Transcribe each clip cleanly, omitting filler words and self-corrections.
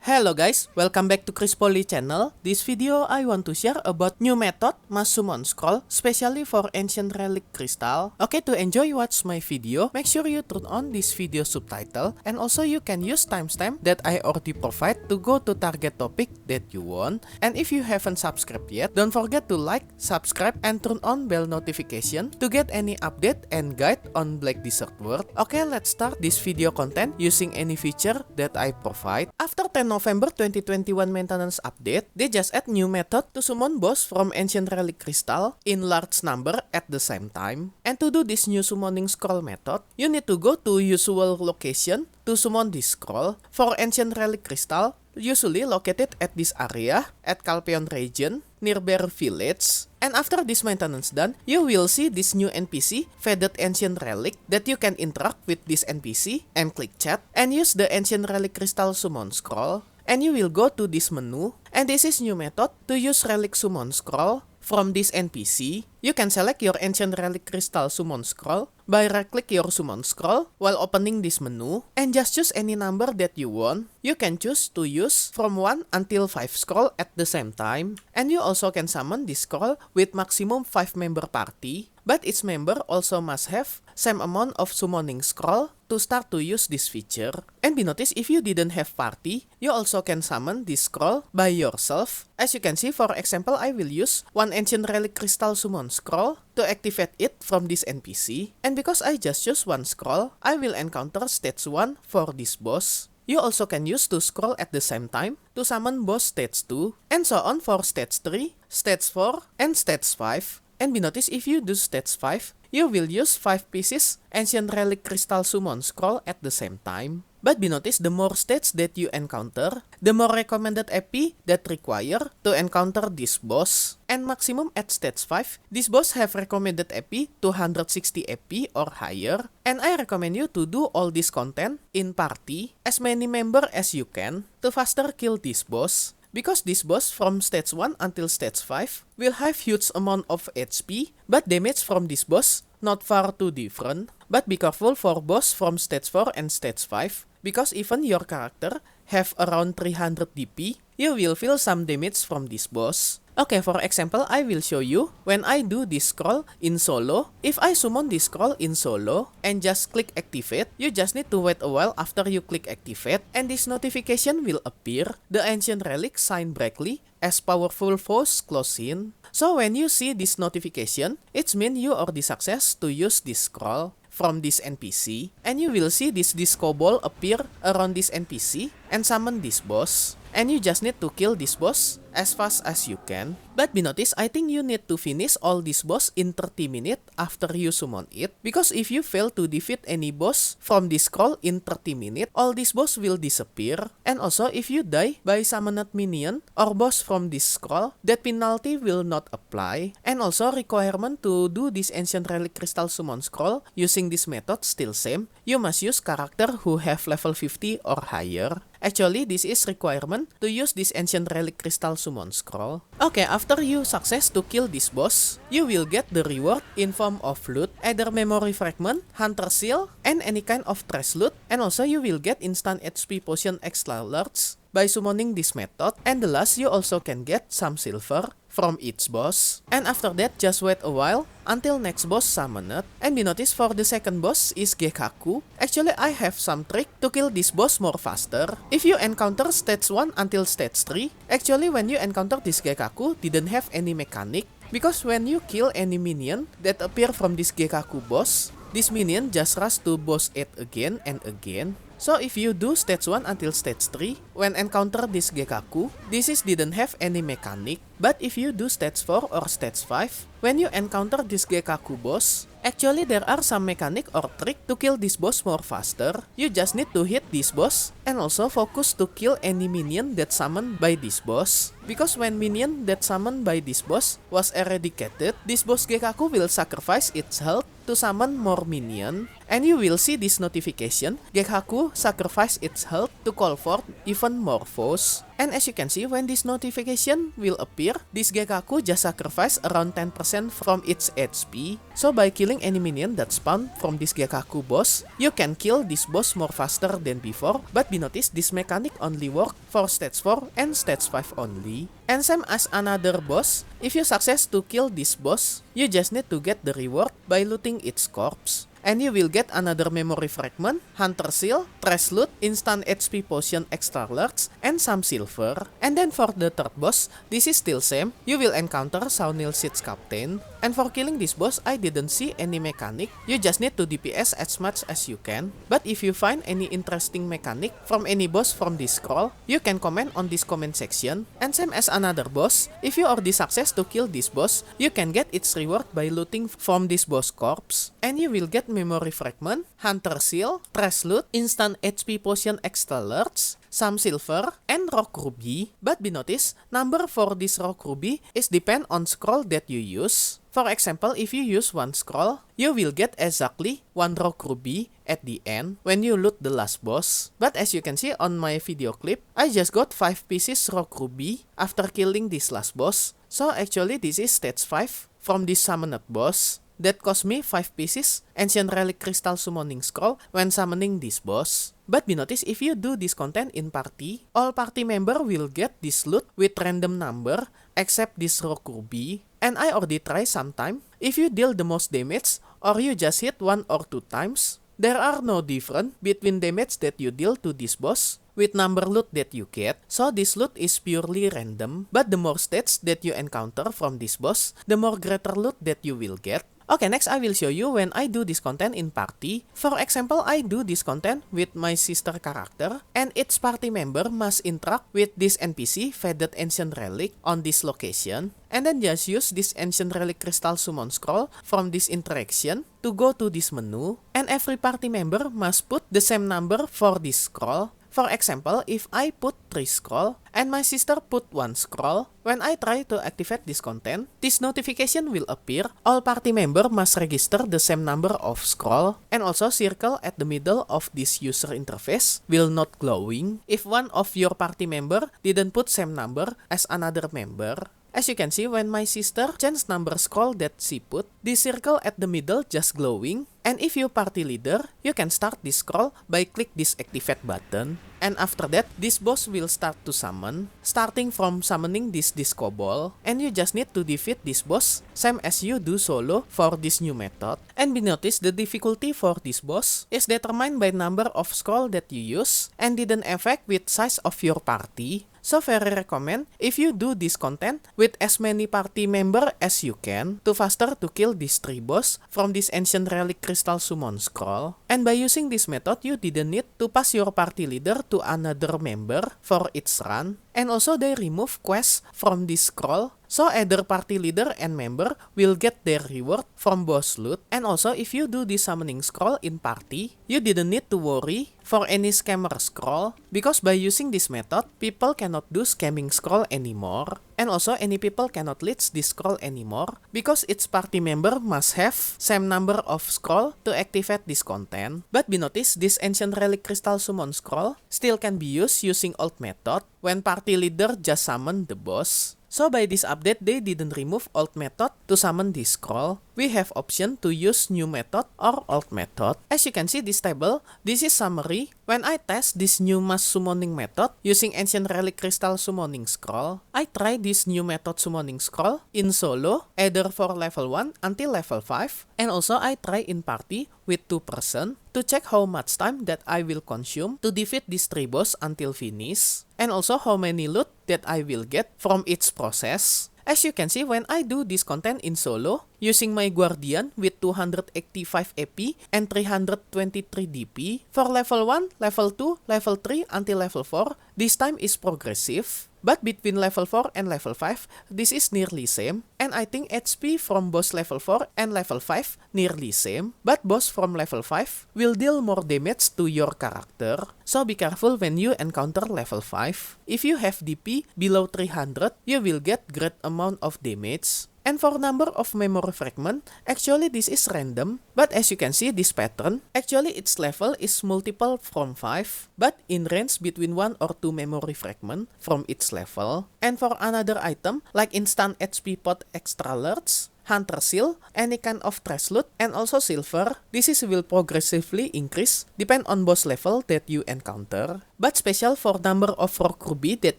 Hello guys, welcome back to Chris Poly channel. This video I want to share about new method mass summon scroll, especially for ancient relic crystal. Okay, to enjoy watch my video, make sure you turn on this video subtitle, and also you can use timestamp that I already provide to go to target topic that you want. And if you haven't subscribed yet, don't forget to like, subscribe, and turn on bell notification to get any update and guide on Black Desert World. Okay, let's start this video content using any feature that I provide. After 10 November 2021 maintenance update, they just add new method to summon boss from ancient relic crystal in large number at the same time. And to do this new summoning scroll method, you need to go to usual location to summon this scroll. For ancient relic crystal, usually located at this area at Calpeon region near Bear Village. And after this maintenance done, you will see this new NPC, Faded Ancient Relic, that you can interact with this NPC and click chat and use the Ancient Relic Crystal Summon Scroll. And you will go to this menu, and this is new method to use Relic Summon Scroll. From this NPC, you can select your Ancient Relic Crystal Summon Scroll by right-click your Summon Scroll while opening this menu, and just choose any number that you want. You can choose to use from 1 until 5 scroll at the same time, and you also can summon this scroll with maximum 5 member party, but each member also must have same amount of summoning scroll to start to use this feature. And be noticed, if you didn't have party, you also can summon this scroll by yourself. As you can see, for example, I will use one Ancient Relic Crystal Summon Scroll to activate it from this NPC. And because I just choose one scroll, I will encounter stage 1 for this boss. You also can use 2 scroll at the same time to summon boss stage 2, and so on for stage 3, stage 4, and stage 5. And be noticed, if you do stage 5, you will use 5 pieces Ancient Relic Crystal Summon Scroll at the same time. But be noticed, the more stages that you encounter, the more recommended EP that require to encounter this boss. And maximum at stage 5, this boss have recommended EP 260 EP or higher. And I recommend you to do all this content in party, as many member as you can, to faster kill this boss. Because this boss from stage 1 until stage 5 will have huge amount of HP, but damage from this boss not far too different. But be careful for boss from stage 4 and stage 5, because even your character have around 300 DP, you will feel some damage from this boss. Okay, for example, I will show you when I do this scroll in solo. If I summon this scroll in solo and just click activate, you just need to wait a while after you click activate, and this notification will appear. The ancient relic shine brightly as powerful foes close in. So when you see this notification, it means you already success to use this scroll from this NPC, and you will see this disco ball appear around this NPC and summon this boss. And you just need to kill this boss as fast as you can. But be noticed, I think you need to finish all this boss in 30 minutes after you summon it. Because if you fail to defeat any boss from this scroll in 30 minutes, all this boss will disappear. And also, if you die by summoned minion or boss from this scroll, that penalty will not apply. And also, requirement to do this Ancient Relic Crystal Summon Scroll using this method still same. You must use character who have level 50 or higher. Actually, this is requirement to use this Ancient Relic Crystal Summon Scroll. Okay, after you success to kill this boss, you will get the reward in form of loot, either memory fragment, hunter seal, and any kind of trash loot. And also you will get instant HP potion extra large by summoning this method. And the last, you also can get some silver from each boss. And after that, just wait a while until next boss summoned. And be noticed, for the second boss is Gekaku. Actually, I have some trick to kill this boss more faster. If you encounter stage 1 until stage 3, actually when you encounter this Gekaku didn't have any mechanic. Because when you kill any minion that appear from this Gekaku boss, this minion just rush to boss 8 again and again. So if you do stage 1 until stage 3, when encounter this Gekaku, this didn't have any mechanic. But if you do stage 4 or stage 5, when you encounter this Gekaku boss, actually there are some mechanic or trick to kill this boss more faster. You just need to hit this boss and also focus to kill any minion that summoned by this boss. Because when minion that summoned by this boss was eradicated, this boss Gekaku will sacrifice its health to summon more minion. and you will see this notification, Gekhaku sacrifice its health to call forth even more foes. And as you can see, when this notification will appear, this Gekhaku just sacrifice around 10% from its HP. So by killing any minion that spawn from this Gekhaku boss, you can kill this boss more faster than before, but be noticed this mechanic only work for stage 4 and stage 5 only. And same as another boss, if you success to kill this boss, you just need to get the reward by looting its corpse. And you will get another memory fragment, hunter seal, trash loot, instant HP potion extra large, and some silver. And then for the third boss, this is still same, you will encounter Saunil Siege Captain. And for killing this boss, I didn't see any mechanic, you just need to DPS as much as you can. But if you find any interesting mechanic from any boss from this scroll, you can comment on this comment section. And same as another boss, if you already success to kill this boss, you can get its reward by looting from this boss corpse. And you will get memory fragment, hunter seal, trash loot, instant HP potion extra large, some silver, and rock ruby. But be noticed, number for this rock ruby is depend on scroll that you use. For example, if you use one scroll, you will get exactly one rock ruby at the end when you loot the last boss. But as you can see on my video clip, I just got 5 pieces rock ruby after killing this last boss. So actually this is stage 5 from this summoned boss. That cost me 5 pieces Ancient Relic Crystal Summoning Scroll when summoning this boss. But be noticed, if you do this content in party, all party member will get this loot with random number except this rock ruby. And I already try sometime. If you deal the most damage or you just hit 1 or 2 times, there are no difference between damage that you deal to this boss with number loot that you get. So this loot is purely random. But the more stats that you encounter from this boss, the more greater loot that you will get. Okay, next I will show you when I do this content in party. For example, I do this content with my sister character, and each party member must interact with this NPC Faded Ancient Relic on this location, and then just use this Ancient Relic Crystal Summon Scroll from this interaction to go to this menu, and every party member must put the same number for this scroll. For example, if I put 3 scroll and my sister put 1 scroll, when I try to activate this content, this notification will appear. All party member must register the same number of scroll, and also circle at the middle of this user interface will not glowing if one of your party member didn't put same number as another member. As you can see, when my sister changed number scroll that she put, this circle at the middle just glowing. And if you party leader, you can start this scroll by click this activate button. And after that, this boss will start to summon, starting from summoning this disco ball. And you just need to defeat this boss, same as you do solo for this new method. And be noticed, the difficulty for this boss is determined by number of scroll that you use and didn't affect with size of your party. So very recommend if you do this content with as many party member as you can to faster to kill this 3 boss from this Ancient Relic Crystal Summon Scroll. And by using this method, you didn't need to pass your party leader to another member for its run. And also they remove quests from this scroll, so either party leader and member will get their reward from boss loot. And also if you do this summoning scroll in party, you didn't need to worry for any scammer scroll, because by using this method, people cannot do scamming scroll anymore. And also any people cannot leech this scroll anymore, because each party member must have same number of scroll to activate this content. But be noticed, this Ancient Relic Crystal Summon Scroll still can be used using old method when party leader just summon the boss. So by this update, they didn't remove old method to summon this scroll. We have option to use new method or old method. As you can see this table, this is summary. When I test this new mass summoning method using Ancient Relic Crystal Summoning Scroll, I try this new method summoning scroll in solo, either for level 1 until level 5, and also I try in party with 2 person to check how much time that I will consume to defeat this 3 boss until finish, and also how many loot that I will get from each process. As you can see, when I do this content in solo, using my Guardian with 285 AP and 323 DP, for level 1, level 2, level 3 until level 4, this time is progressive. But between level 4 and level 5, this is nearly same. And I think HP from boss level 4 and level 5 nearly same. But boss from level 5 will deal more damage to your character. So be careful when you encounter level 5. If you have DP below 300, you will get great amount of damage. And for number of memory fragment, actually this is random, but as you can see this pattern, actually its level is multiple from 5, but in range between 1 or 2 memory fragment from its level. And for another item, like instant HP pot extra large, Hunter Seal, any kind of trash loot, and also silver, this is will progressively increase depend on boss level that you encounter. But special for number of rock ruby that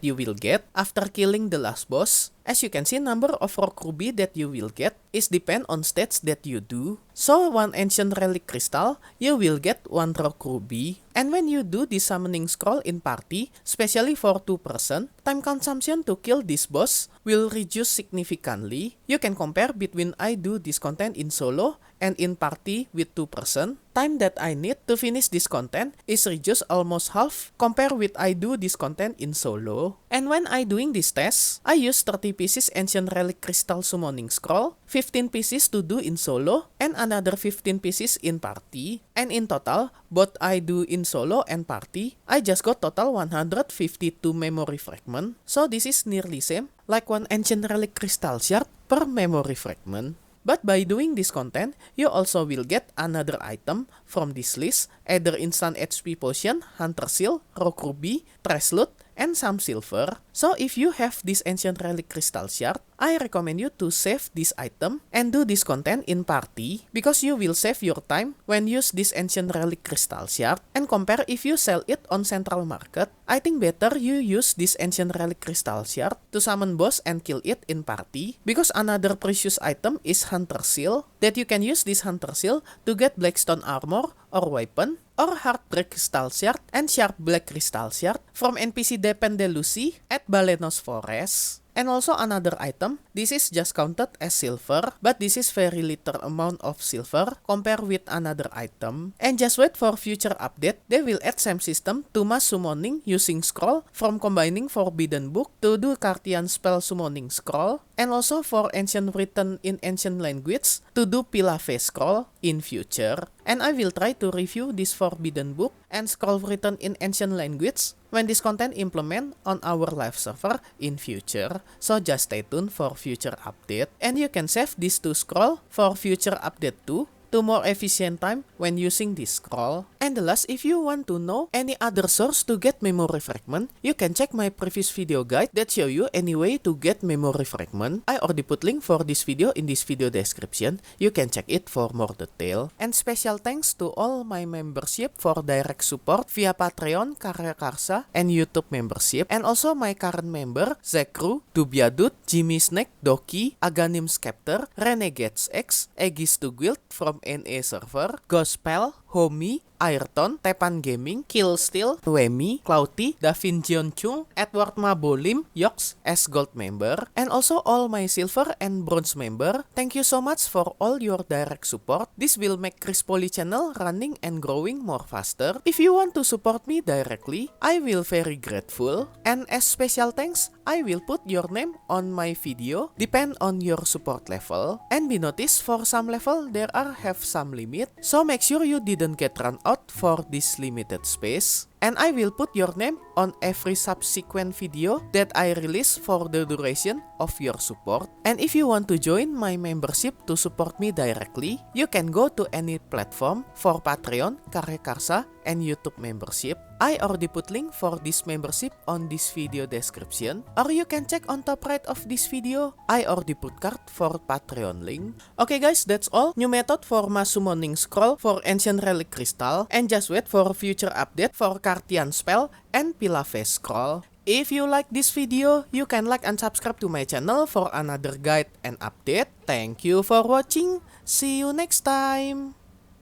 you will get after killing the last boss. As you can see, number of rock ruby that you will get is depend on stats that you do. So one ancient relic crystal, you will get 1 rock ruby. And when you do the summoning scroll in party, especially for 2 person, time consumption to kill this boss will reduce significantly. You can compare between I do this content in solo and in party with 2 person. Time that I need to finish this content is reduced almost half compared with I do this content in solo. And when I doing this test, I use 30 pieces ancient relic crystal summoning scroll, 15 pieces to do in solo, and another 15 pieces in party. And in total, both I do in solo and party, I just got total 152 memory fragment. So this is nearly same like one ancient relic crystal shard per memory fragment. But by doing this content, you also will get another item from this list, either instant HP potion, hunter seal, rock ruby, trash loot, and some silver. So if you have this ancient relic crystal shard, I recommend you to save this item and do this content in party, because you will save your time when use this ancient relic crystal shard. And compare if you sell it on central market, I think better you use this ancient relic crystal shard to summon boss and kill it in party, because another precious item is hunter seal, that you can use this hunter seal to get blackstone armor or weapon, or Heartbreak Crystal Shard and Sharp Black Crystal Shard from NPC Dependelucy at Balenos Forest. And also another item, this is just counted as silver, but this is very little amount of silver compared with another item. And just wait for future update, they will add same system to mass summoning using scroll from combining Forbidden Book to do Cartian spell summoning scroll, and also for ancient written in ancient language to do Pilave scroll in future. And I will try to review this Forbidden Book and scroll written in ancient language when this content implement on our live server in future. So just stay tuned for future update. And you can save this to scroll for future update too, to more efficient time when using this scroll. And the last, if you want to know any other source to get memory fragment, you can check my previous video guide that show you any way to get memory fragment. I already put link for this video in this video description. You can check it for more detail. And special thanks to all my membership for direct support via Patreon, Karya Karsa, and YouTube membership. And also my current member, Zekru, Dubiadut, Jimmy Snake, Doki, Aganim Scepter, Renegades X, Aegis to Guild from NA server, Gospel, Homie, Ayrton, Tepan Gaming, Killsteel, Wemi, Clouty, Davin Jeonchung, Edward Mabolim, Yox as gold member, and also all my silver and bronze member. Thank you so much for all your direct support. This will make Chris Poly channel running and growing more faster. If you want to support me directly, I will very grateful. And as special thanks, I will put your name on my video, depend on your support level. And be noticed, for some level there are have some limit, so make sure you didn't get run out for this limited space. And I will put your name on every subsequent video that I release for the duration of your support. And if you want to join my membership to support me directly, you can go to any platform for Patreon, Karya Karsa, and YouTube membership. I already put link for this membership on this video description, or you can check on top right of this video. I already put card for Patreon link. Okay guys, that's all. New method for mass summoning scroll for ancient relic crystal, and just wait for future update for Cartian spell and Pilave scroll. If you like this video, you can like and subscribe to my channel for another guide and update. Thank you for watching. See you next time.